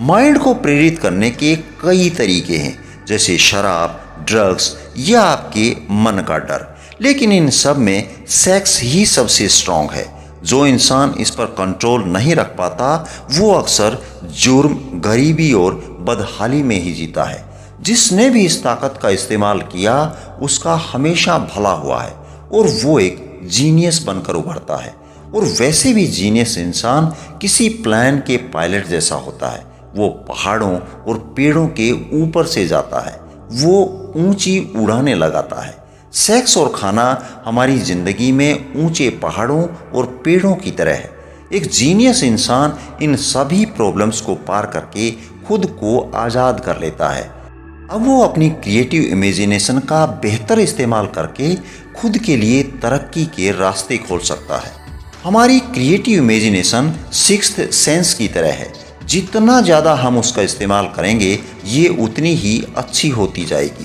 माइंड को प्रेरित करने के कई तरीके हैं, जैसे शराब, ड्रग्स या आपके मन का डर, लेकिन इन सब में सेक्स ही सबसे स्ट्रांग है। जो इंसान इस पर कंट्रोल नहीं रख पाता वो अक्सर जुर्म, गरीबी और बदहाली में ही जीता है। जिसने भी इस ताकत का इस्तेमाल किया उसका हमेशा भला हुआ है और वो एक जीनियस बनकर उभरता है। और वैसे भी जीनियस इंसान किसी प्लेन के पायलट जैसा होता है। वो पहाड़ों और पेड़ों के ऊपर से जाता है, वो ऊंची उड़ानें लगाता है। सेक्स और खाना हमारी ज़िंदगी में ऊंचे पहाड़ों और पेड़ों की तरह है। एक जीनियस इंसान इन सभी प्रॉब्लम्स को पार करके खुद को आज़ाद कर लेता है। अब वो अपनी क्रिएटिव इमेजिनेशन का बेहतर इस्तेमाल करके खुद के लिए तरक्की के रास्ते खोल सकता है। हमारी क्रिएटिव इमेजिनेशन सिक्स्थ सेंस की तरह है। जितना ज़्यादा हम उसका इस्तेमाल करेंगे ये उतनी ही अच्छी होती जाएगी।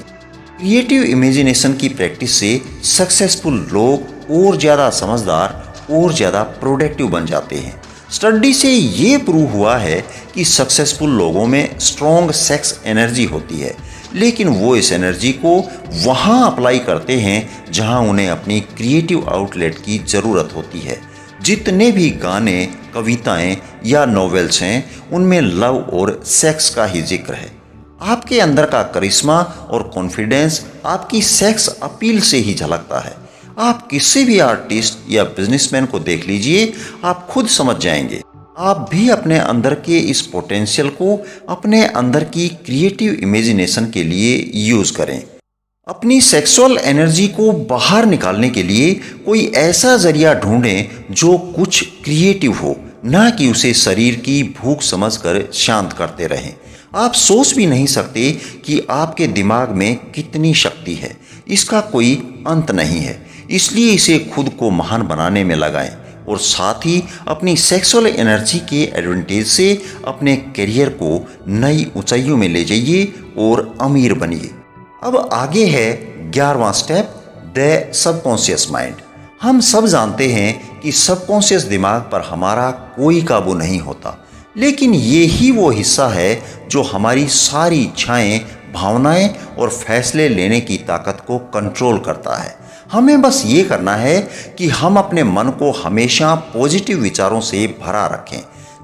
क्रिएटिव इमेजिनेशन की प्रैक्टिस से सक्सेसफुल लोग और ज़्यादा समझदार और ज़्यादा प्रोडक्टिव बन जाते हैं। स्टडी से ये प्रूव हुआ है कि सक्सेसफुल लोगों में स्ट्रॉन्ग सेक्स एनर्जी होती है, लेकिन वो इस एनर्जी को वहाँ अप्लाई करते हैं जहाँ उन्हें अपनी क्रिएटिव आउटलेट की ज़रूरत होती है। जितने भी गाने, कविताएं या नॉवेल्स हैं उनमें लव और सेक्स का ही जिक्र है। आपके अंदर का करिश्मा और कॉन्फिडेंस आपकी सेक्स अपील से ही झलकता है। आप किसी भी आर्टिस्ट या बिजनेसमैन को देख लीजिए, आप खुद समझ जाएंगे। आप भी अपने अंदर के इस पोटेंशियल को अपने अंदर की क्रिएटिव इमेजिनेशन के लिए यूज करें। अपनी सेक्सुअल एनर्जी को बाहर निकालने के लिए कोई ऐसा जरिया ढूंढें जो कुछ क्रिएटिव हो, ना कि उसे शरीर की भूख समझकर शांत करते रहें। आप सोच भी नहीं सकते कि आपके दिमाग में कितनी शक्ति है, इसका कोई अंत नहीं है। इसलिए इसे खुद को महान बनाने में लगाएं और साथ ही अपनी सेक्सुअल एनर्जी के एडवांटेज से अपने करियर को नई ऊंचाइयों में ले जाइए और अमीर बनिए। अब आगे है 11वां स्टेप, द सबकॉन्शियस माइंड। हम सब जानते हैं कि सबकॉन्शियस दिमाग पर हमारा कोई काबू नहीं होता, लेकिन ये ही वो हिस्सा है जो हमारी सारी इच्छाएं, भावनाएं और फैसले लेने की ताकत को कंट्रोल करता है। हमें बस ये करना है कि हम अपने मन को हमेशा पॉजिटिव विचारों से भरा रखें।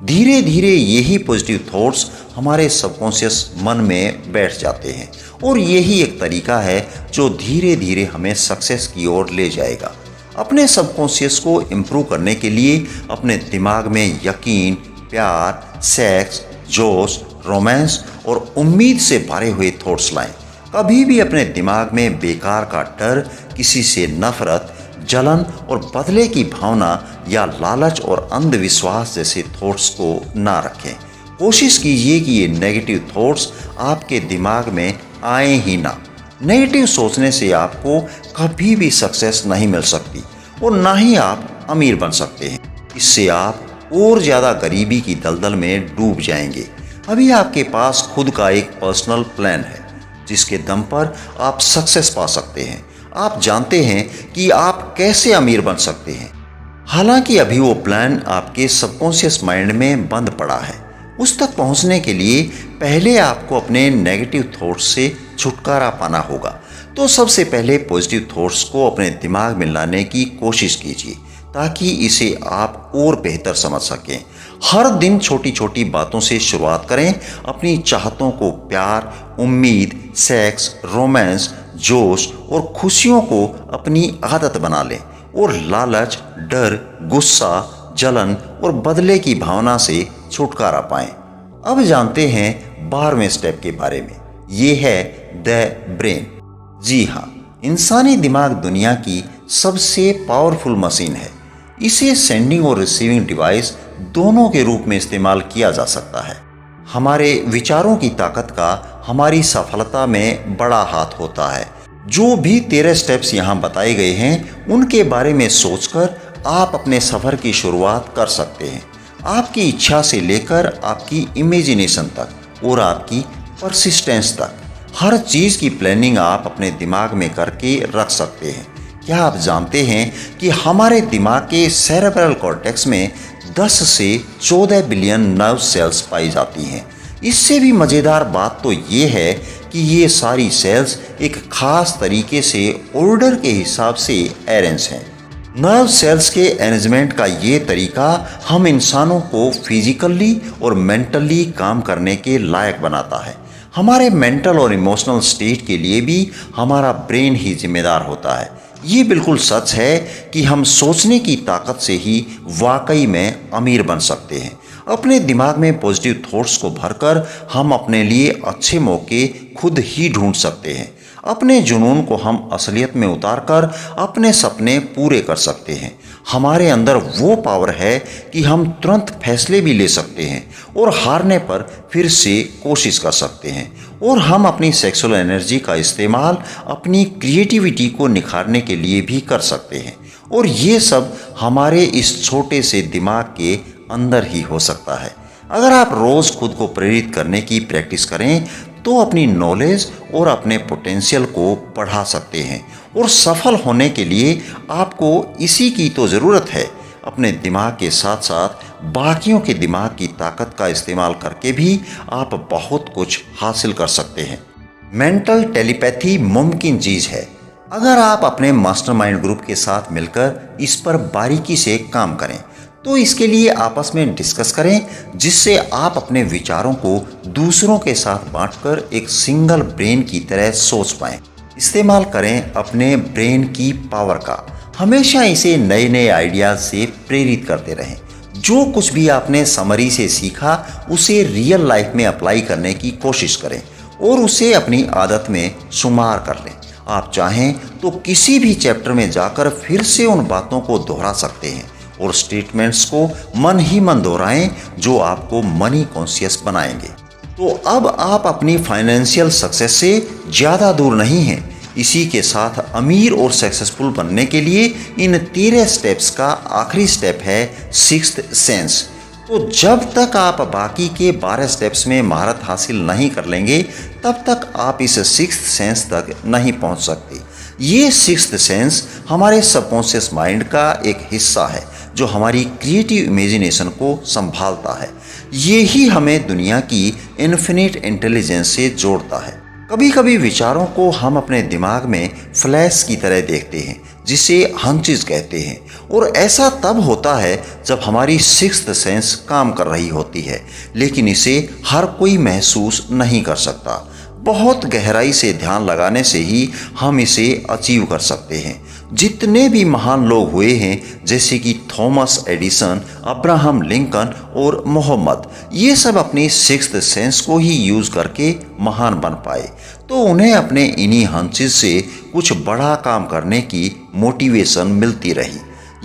धीरे धीरे यही पॉजिटिव थॉट्स हमारे सबकॉन्शियस मन में बैठ जाते हैं और यही एक तरीका है जो धीरे धीरे हमें सक्सेस की ओर ले जाएगा। अपने सबकॉन्शियस को इम्प्रूव करने के लिए अपने दिमाग में यकीन, प्यार, सेक्स, जोश, रोमांस और उम्मीद से भरे हुए थॉट्स लाएं। कभी भी अपने दिमाग में बेकार का डर, किसी से नफरत, जलन और बदले की भावना या लालच और अंधविश्वास जैसे थॉट्स को ना रखें। कोशिश कीजिए कि ये नेगेटिव थॉट्स आपके दिमाग में आए ही ना। नेगेटिव सोचने से आपको कभी भी सक्सेस नहीं मिल सकती और ना ही आप अमीर बन सकते हैं। इससे आप और ज़्यादा गरीबी की दलदल में डूब जाएंगे। अभी आपके पास खुद का एक पर्सनल प्लान है जिसके दम पर आप सक्सेस पा सकते हैं। आप जानते हैं कि आप कैसे अमीर बन सकते हैं। हालांकि अभी वो प्लान आपके सबकॉन्शियस माइंड में बंद पड़ा है। उस तक पहुंचने के लिए पहले आपको अपने नेगेटिव थॉट्स से छुटकारा पाना होगा। तो सबसे पहले पॉजिटिव थॉट्स को अपने दिमाग में लाने की कोशिश कीजिए ताकि इसे आप और बेहतर समझ सकें। हर दिन छोटी छोटी बातों से शुरुआत करें। अपनी चाहतों को प्यार, उम्मीद, सेक्स, रोमांस, जोश और खुशियों को अपनी आदत बना लें और लालच, डर, गुस्सा, जलन और बदले की भावना से छुटकारा पाएं। अब जानते हैं 12वें स्टेप के बारे में। ये है द ब्रेन। जी हाँ, इंसानी दिमाग दुनिया की सबसे पावरफुल मशीन है। इसे सेंडिंग और रिसीविंग डिवाइस दोनों के रूप में इस्तेमाल किया जा सकता है। हमारे विचारों की ताकत का हमारी सफलता में बड़ा हाथ होता है। जो भी 13 स्टेप्स यहाँ बताए गए हैं उनके बारे में सोचकर आप अपने सफ़र की शुरुआत कर सकते हैं। आपकी इच्छा से लेकर आपकी इमेजिनेशन तक और आपकी परसिस्टेंस तक हर चीज़ की प्लानिंग आप अपने दिमाग में करके रख सकते हैं। क्या आप जानते हैं कि हमारे दिमाग के सेरेब्रल कॉर्टेक्स में 10 से 14 बिलियन नर्व सेल्स पाई जाती हैं। इससे भी मज़ेदार बात तो ये है कि ये सारी सेल्स एक खास तरीके से ऑर्डर के हिसाब से अरेंज हैं। नर्व सेल्स के अरेंजमेंट का ये तरीका हम इंसानों को फिजिकली और मेंटली काम करने के लायक बनाता है। हमारे मेंटल और इमोशनल स्टेट के लिए भी हमारा ब्रेन ही जिम्मेदार होता है। ये बिल्कुल सच है कि हम सोचने की ताकत से ही वाकई में अमीर बन सकते हैं। अपने दिमाग में पॉजिटिव थॉट्स को भरकर हम अपने लिए अच्छे मौके खुद ही ढूंढ सकते हैं। अपने जुनून को हम असलियत में उतारकर अपने सपने पूरे कर सकते हैं। हमारे अंदर वो पावर है कि हम तुरंत फैसले भी ले सकते हैं और हारने पर फिर से कोशिश कर सकते हैं। और हम अपनी सेक्सुअल एनर्जी का इस्तेमाल अपनी क्रिएटिविटी को निखारने के लिए भी कर सकते हैं। और ये सब हमारे इस छोटे से दिमाग के अंदर ही हो सकता है। अगर आप रोज़ खुद को प्रेरित करने की प्रैक्टिस करें तो अपनी नॉलेज और अपने पोटेंशियल को बढ़ा सकते हैं। और सफल होने के लिए आपको इसी की तो ज़रूरत है। अपने दिमाग के साथ साथ बाकियों के दिमाग की ताकत का इस्तेमाल करके भी आप बहुत कुछ हासिल कर सकते हैं। मेंटल टेलीपैथी मुमकिन चीज़ है अगर आप अपने मास्टरमाइंड ग्रुप के साथ मिलकर इस पर बारीकी से काम करें। तो इसके लिए आपस में डिस्कस करें, जिससे आप अपने विचारों को दूसरों के साथ बांटकर एक सिंगल ब्रेन की तरह सोच पाएं। इस्तेमाल करें अपने ब्रेन की पावर का। हमेशा इसे नए नए आइडियाज से प्रेरित करते रहें। जो कुछ भी आपने समरी से सीखा उसे रियल लाइफ में अप्लाई करने की कोशिश करें और उसे अपनी आदत में शुमार कर लें। आप चाहें तो किसी भी चैप्टर में जाकर फिर से उन बातों को दोहरा सकते हैं और स्टेटमेंट्स को मन ही मन दोहराएं जो आपको मनी कॉन्शियस बनाएंगे। तो अब आप अपनी फाइनेंशियल सक्सेस से ज़्यादा दूर नहीं हैं। इसी के साथ अमीर और सक्सेसफुल बनने के लिए इन 13 स्टेप्स का आखिरी स्टेप है सिक्स्थ सेंस। तो जब तक आप बाकी के 12 स्टेप्स में महारत हासिल नहीं कर लेंगे तब तक आप इस सिक्स्थ सेंस तक नहीं पहुंच सकते। ये सिक्स्थ सेंस हमारे सबकॉन्शियस माइंड का एक हिस्सा है जो हमारी क्रिएटिव इमेजिनेशन को संभालता है। ये ही हमें दुनिया की इन्फिनिट इंटेलिजेंस से जोड़ता है। कभी कभी विचारों को हम अपने दिमाग में फ्लैश की तरह देखते हैं, जिसे हंचेस कहते हैं, और ऐसा तब होता है जब हमारी सिक्स्थ सेंस काम कर रही होती है, लेकिन इसे हर कोई महसूस नहीं कर सकता। बहुत गहराई से ध्यान लगाने से ही हम इसे अचीव कर सकते हैं। जितने भी महान लोग हुए हैं जैसे कि थॉमस एडिसन, अब्राहम लिंकन और मोहम्मद, ये सब अपनी सिक्स्थ सेंस को ही यूज़ करके महान बन पाए। तो उन्हें अपने इन्हीं हंचेस से कुछ बड़ा काम करने की मोटिवेशन मिलती रही।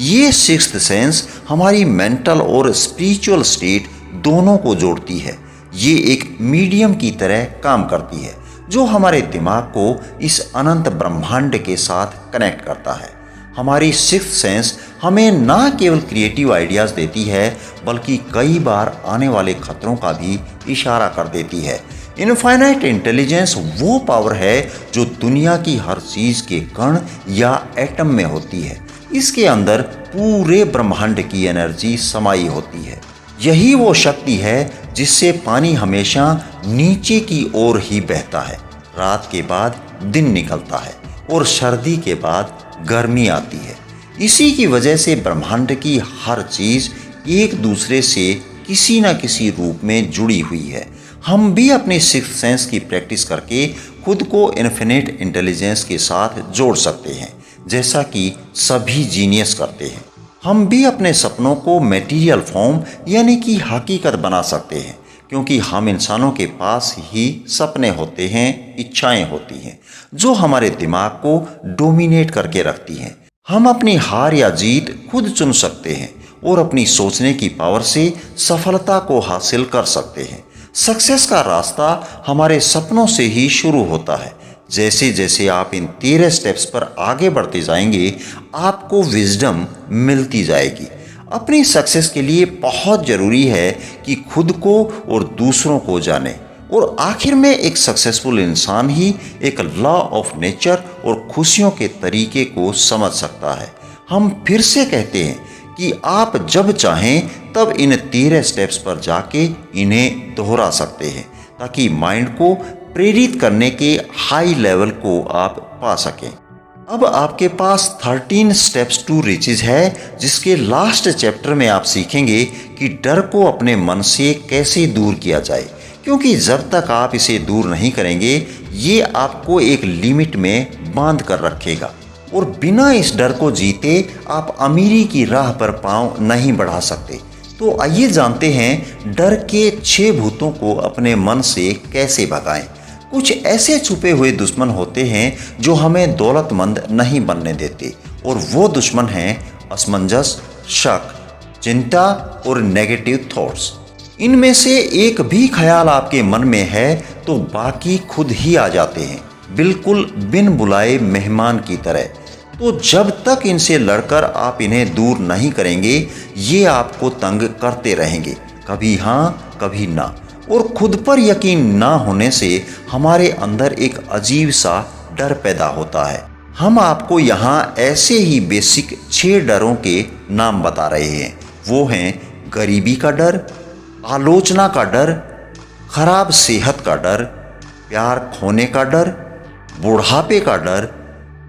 ये सिक्स्थ सेंस हमारी मेंटल और स्पिरिचुअल स्टेट दोनों को जोड़ती है। ये एक मीडियम की तरह काम करती है जो हमारे दिमाग को इस अनंत ब्रह्मांड के साथ कनेक्ट करता है। हमारी सिक्स्थ सेंस हमें ना केवल क्रिएटिव आइडियाज़ देती है बल्कि कई बार आने वाले खतरों का भी इशारा कर देती है। इनफाइनाइट इंटेलिजेंस वो पावर है जो दुनिया की हर चीज़ के कण या एटम में होती है। इसके अंदर पूरे ब्रह्मांड की एनर्जी समाई होती है। यही वो शक्ति है जिससे पानी हमेशा नीचे की ओर ही बहता है। रात के बाद दिन निकलता है और सर्दी के बाद गर्मी आती है। इसी की वजह से ब्रह्मांड की हर चीज़ एक दूसरे से किसी न किसी रूप में जुड़ी हुई है। हम भी अपनी सिक्स्थ सेंस की प्रैक्टिस करके खुद को इन्फिनिट इंटेलिजेंस के साथ जोड़ सकते हैं, जैसा कि सभी जीनियस करते हैं। हम भी अपने सपनों को मटेरियल फॉर्म यानी कि हकीकत बना सकते हैं, क्योंकि हम इंसानों के पास ही सपने होते हैं, इच्छाएं होती हैं जो हमारे दिमाग को डोमिनेट करके रखती हैं। हम अपनी हार या जीत खुद चुन सकते हैं और अपनी सोचने की पावर से सफलता को हासिल कर सकते हैं। सक्सेस का रास्ता हमारे सपनों से ही शुरू होता है। जैसे जैसे आप इन 13 स्टेप्स पर आगे बढ़ते जाएंगे आपको विजडम मिलती जाएगी। अपनी सक्सेस के लिए बहुत ज़रूरी है कि खुद को और दूसरों को जाने, और आखिर में एक सक्सेसफुल इंसान ही एक लॉ ऑफ नेचर और खुशियों के तरीके को समझ सकता है। हम फिर से कहते हैं कि आप जब चाहें तब इन 13 स्टेप्स पर जाके इन्हें दोहरा सकते हैं, ताकि माइंड को प्रेरित करने के हाई लेवल को आप पा सकें। अब आपके पास 13 स्टेप्स टू रिचेज है, जिसके लास्ट चैप्टर में आप सीखेंगे कि डर को अपने मन से कैसे दूर किया जाए, क्योंकि जब तक आप इसे दूर नहीं करेंगे ये आपको एक लिमिट में बांध कर रखेगा और बिना इस डर को जीते आप अमीरी की राह पर पांव नहीं बढ़ा सकते। तो आइए जानते हैं डर के 6 भूतों को अपने मन से कैसे भगाएं। कुछ ऐसे छुपे हुए दुश्मन होते हैं जो हमें दौलतमंद नहीं बनने देते, और वो दुश्मन हैं असमंजस, शक, चिंता और नेगेटिव थॉट्स। इनमें से एक भी ख्याल आपके मन में है तो बाकी खुद ही आ जाते हैं, बिल्कुल बिन बुलाए मेहमान की तरह। तो जब तक इनसे लड़कर आप इन्हें दूर नहीं करेंगे ये आपको तंग करते रहेंगे, कभी हाँ कभी ना। और खुद पर यकीन ना होने से हमारे अंदर एक अजीब सा डर पैदा होता है। हम आपको यहाँ ऐसे ही बेसिक 6 डरों के नाम बता रहे हैं। वो हैं गरीबी का डर, आलोचना का डर, खराब सेहत का डर, प्यार खोने का डर, बुढ़ापे का डर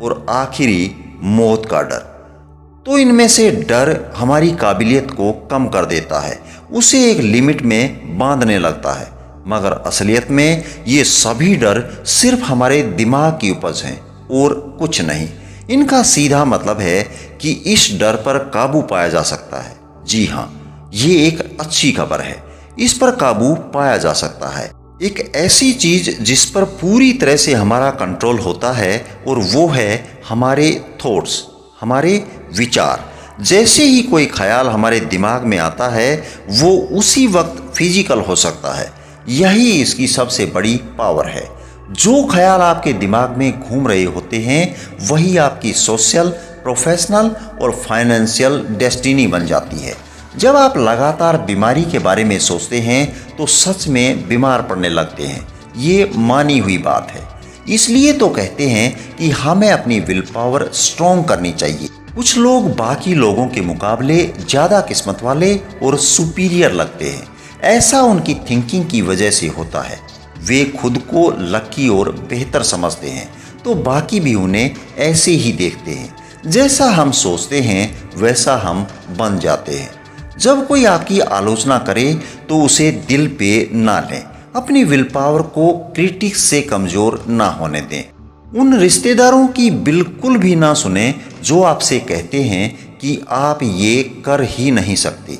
और आखिरी मौत का डर। तो इनमें से डर हमारी काबिलियत को कम कर देता है, उसे एक लिमिट में बांधने लगता है। मगर असलियत में ये सभी डर सिर्फ हमारे दिमाग की उपज हैं और कुछ नहीं। इनका सीधा मतलब है कि इस डर पर काबू पाया जा सकता है। जी हाँ, ये एक अच्छी खबर है। इस पर काबू पाया जा सकता है। एक ऐसी चीज जिस पर पूरी तरह से हमारा कंट्रोल होता है, और वो है हमारे थॉट्स, हमारे विचार। जैसे ही कोई ख्याल हमारे दिमाग में आता है, वो उसी वक्त फिजिकल हो सकता है। यही इसकी सबसे बड़ी पावर है। जो ख्याल आपके दिमाग में घूम रहे होते हैं, वही आपकी सोशल, प्रोफेशनल और फाइनेंशियल डेस्टिनी बन जाती है। जब आप लगातार बीमारी के बारे में सोचते हैं, तो सच में बीमार पड़ने लगते हैं। ये मानी हुई बात है। इसलिए तो कहते हैं कि हमें अपनी विल पावर स्ट्रॉन्ग करनी चाहिए। कुछ लोग बाकी लोगों के मुकाबले ज़्यादा किस्मत वाले और सुपीरियर लगते हैं। ऐसा उनकी थिंकिंग की वजह से होता है। वे खुद को लकी और बेहतर समझते हैं, तो बाकी भी उन्हें ऐसे ही देखते हैं। जैसा हम सोचते हैं वैसा हम बन जाते हैं। जब कोई आपकी आलोचना करे तो उसे दिल पे ना लें। अपनी विल पावर को क्रिटिक्स से कमज़ोर ना होने दें। उन रिश्तेदारों की बिल्कुल भी ना सुने जो आपसे कहते हैं कि आप ये कर ही नहीं सकते।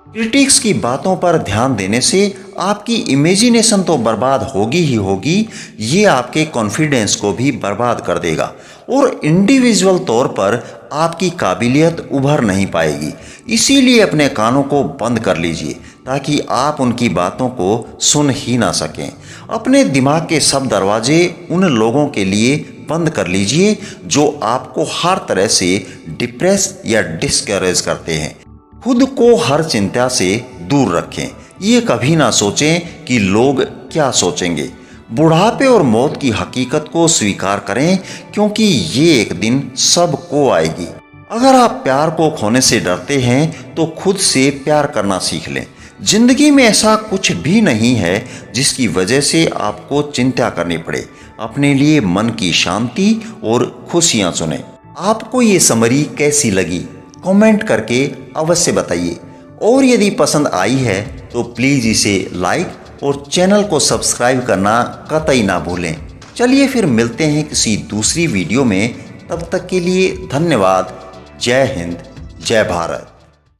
क्रिटिक्स की बातों पर ध्यान देने से आपकी इमेजिनेशन तो बर्बाद होगी ही होगी, ये आपके कॉन्फिडेंस को भी बर्बाद कर देगा और इंडिविजुअल तौर पर आपकी काबिलियत उभर नहीं पाएगी। इसीलिए अपने कानों को बंद कर लीजिए ताकि आप उनकी बातों को सुन ही ना सकें। अपने दिमाग के सब दरवाजे उन लोगों के लिए बंद कर लीजिए जो आपको हर तरह से डिप्रेस या डिस्करेज करते हैं। खुद को हर चिंता से दूर रखें। ये कभी ना सोचें कि लोग क्या सोचेंगे। बुढ़ापे और मौत की हकीकत को स्वीकार करें, क्योंकि ये एक दिन सबको आएगी। अगर आप प्यार को खोने से डरते हैं तो खुद से प्यार करना सीख लें। जिंदगी में ऐसा कुछ भी नहीं है जिसकी वजह से आपको चिंता करनी पड़े। अपने लिए मन की शांति और खुशियां चुनें। आपको ये समरी कैसी लगी, कमेंट करके अवश्य बताइए। और यदि पसंद आई है तो प्लीज़ इसे लाइक और चैनल को सब्सक्राइब करना कतई ना भूलें। चलिए फिर मिलते हैं किसी दूसरी वीडियो में। तब तक के लिए धन्यवाद। जय हिंद, जय भारत।